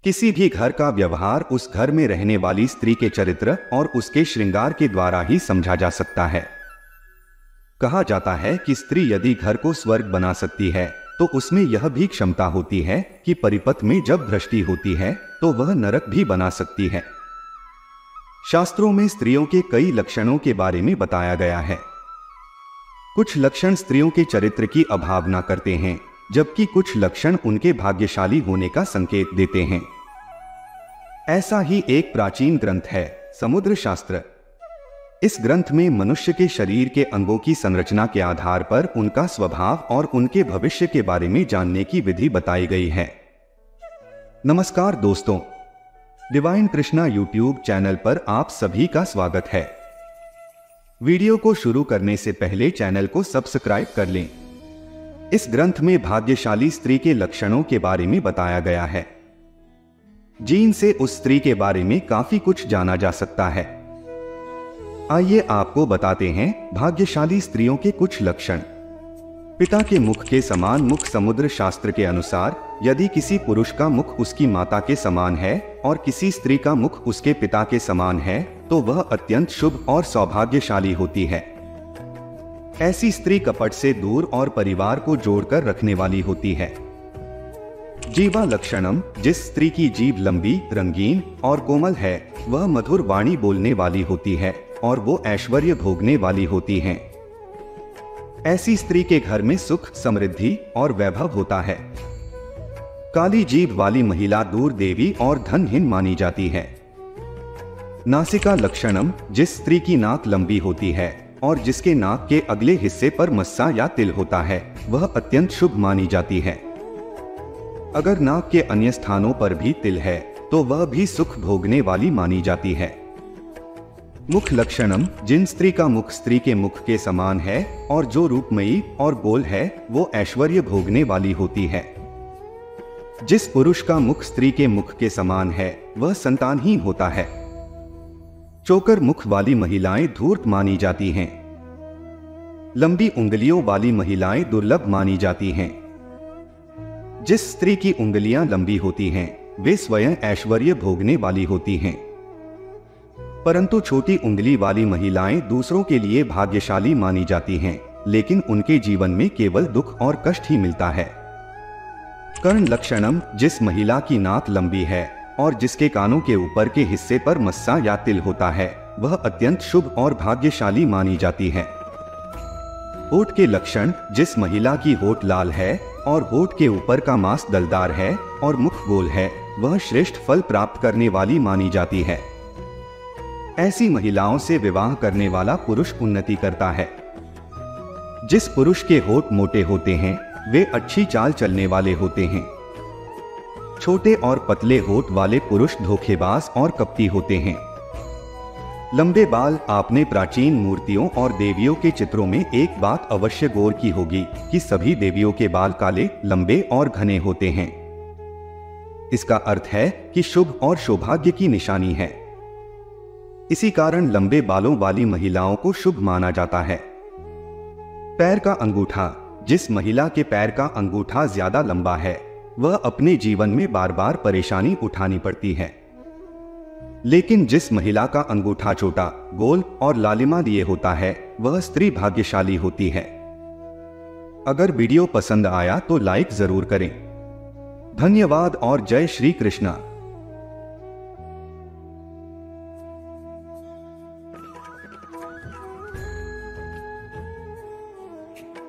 किसी भी घर का व्यवहार उस घर में रहने वाली स्त्री के चरित्र और उसके श्रृंगार के द्वारा ही समझा जा सकता है। कहा जाता है कि स्त्री यदि घर को स्वर्ग बना सकती है तो उसमें यह भी क्षमता होती है कि परिपथ में जब भ्रष्टि होती है तो वह नरक भी बना सकती है। शास्त्रों में स्त्रियों के कई लक्षणों के बारे में बताया गया है। कुछ लक्षण स्त्रियों के चरित्र की अभावना करते हैं, जबकि कुछ लक्षण उनके भाग्यशाली होने का संकेत देते हैं। ऐसा ही एक प्राचीन ग्रंथ है समुद्र शास्त्र। इस ग्रंथ में मनुष्य के शरीर के अंगों की संरचना के आधार पर उनका स्वभाव और उनके भविष्य के बारे में जानने की विधि बताई गई है। नमस्कार दोस्तों, डिवाइन कृष्णा यूट्यूब चैनल पर आप सभी का स्वागत है। वीडियो को शुरू करने से पहले चैनल को सब्सक्राइब कर लें। इस ग्रंथ में भाग्यशाली स्त्री के लक्षणों के बारे में बताया गया है। जीन से उस स्त्री के बारे में काफी कुछ जाना जा सकता है। आइए आपको बताते हैं भाग्यशाली स्त्रियों के कुछ लक्षण। पिता के मुख के समान मुख। समुद्र शास्त्र के अनुसार यदि किसी पुरुष का मुख उसकी माता के समान है और किसी स्त्री का मुख उसके पिता के समान है तो वह अत्यंत शुभ और सौभाग्यशाली होती है। ऐसी स्त्री कपट से दूर और परिवार को जोड़कर रखने वाली होती है। जीवा लक्षणम। जिस स्त्री की जीभ लंबी, रंगीन और कोमल है वह मधुर वाणी बोलने वाली होती है और वो ऐश्वर्य भोगने वाली होती हैं। ऐसी स्त्री के घर में सुख, समृद्धि और वैभव होता है। काली जीभ वाली महिला दूर देवी और धनहीन मानी जाती है। नासिका लक्षणम। जिस स्त्री की नाक लंबी होती है और जिसके नाक के अगले हिस्से पर मस्सा या तिल होता है वह अत्यंत शुभ मानी जाती है। अगर नाक के अन्य स्थानों पर भी तिल है तो वह भी सुख भोगने वाली मानी जाती है। मुख लक्षणम। जिन स्त्री का मुख स्त्री के मुख के समान है और जो रूपमयी और गोल है वो ऐश्वर्य भोगने वाली होती है। जिस पुरुष का मुख स्त्री के मुख के समान है वह संतानहीन होता है। चोकर मुख वाली महिलाएं धूर्त मानी जाती हैं। लंबी उंगलियों वाली महिलाएं दुर्लभ मानी जाती हैं। जिस स्त्री की उंगलियां लंबी होती हैं वे स्वयं ऐश्वर्य भोगने वाली होती हैं। परंतु छोटी उंगली वाली महिलाएं दूसरों के लिए भाग्यशाली मानी जाती हैं, लेकिन उनके जीवन में केवल दुख और कष्ट ही मिलता है। कर्ण लक्षणम। जिस महिला की नाक लंबी है और जिसके कानों के ऊपर के हिस्से पर मस्सा या तिल होता है वह अत्यंत शुभ और भाग्यशाली मानी जाती है। होठ के लक्षण। जिस महिला की होठ लाल है और होठ के ऊपर का मांस दलदार है और मुख गोल है वह श्रेष्ठ फल प्राप्त करने वाली मानी जाती है। ऐसी महिलाओं से विवाह करने वाला पुरुष उन्नति करता है। जिस पुरुष के होठ मोटे होते हैं वे अच्छी चाल चलने वाले होते हैं। छोटे और पतले होठ वाले पुरुष धोखेबाज और कपटी होते हैं। लंबे बाल। आपने प्राचीन मूर्तियों और देवियों के चित्रों में एक बात अवश्य गौर की होगी कि सभी देवियों के बाल काले, लंबे और घने होते हैं। इसका अर्थ है कि शुभ और सौभाग्य की निशानी है। इसी कारण लंबे बालों वाली महिलाओं को शुभ माना जाता है। पैर का अंगूठा। जिस महिला के पैर का अंगूठा ज्यादा लंबा है वह अपने जीवन में बार बार परेशानी उठानी पड़ती है, लेकिन जिस महिला का अंगूठा छोटा, गोल और लालिमा लिए होता है वह स्त्री भाग्यशाली होती है। अगर वीडियो पसंद आया तो लाइक जरूर करें। धन्यवाद और जय श्री कृष्णा।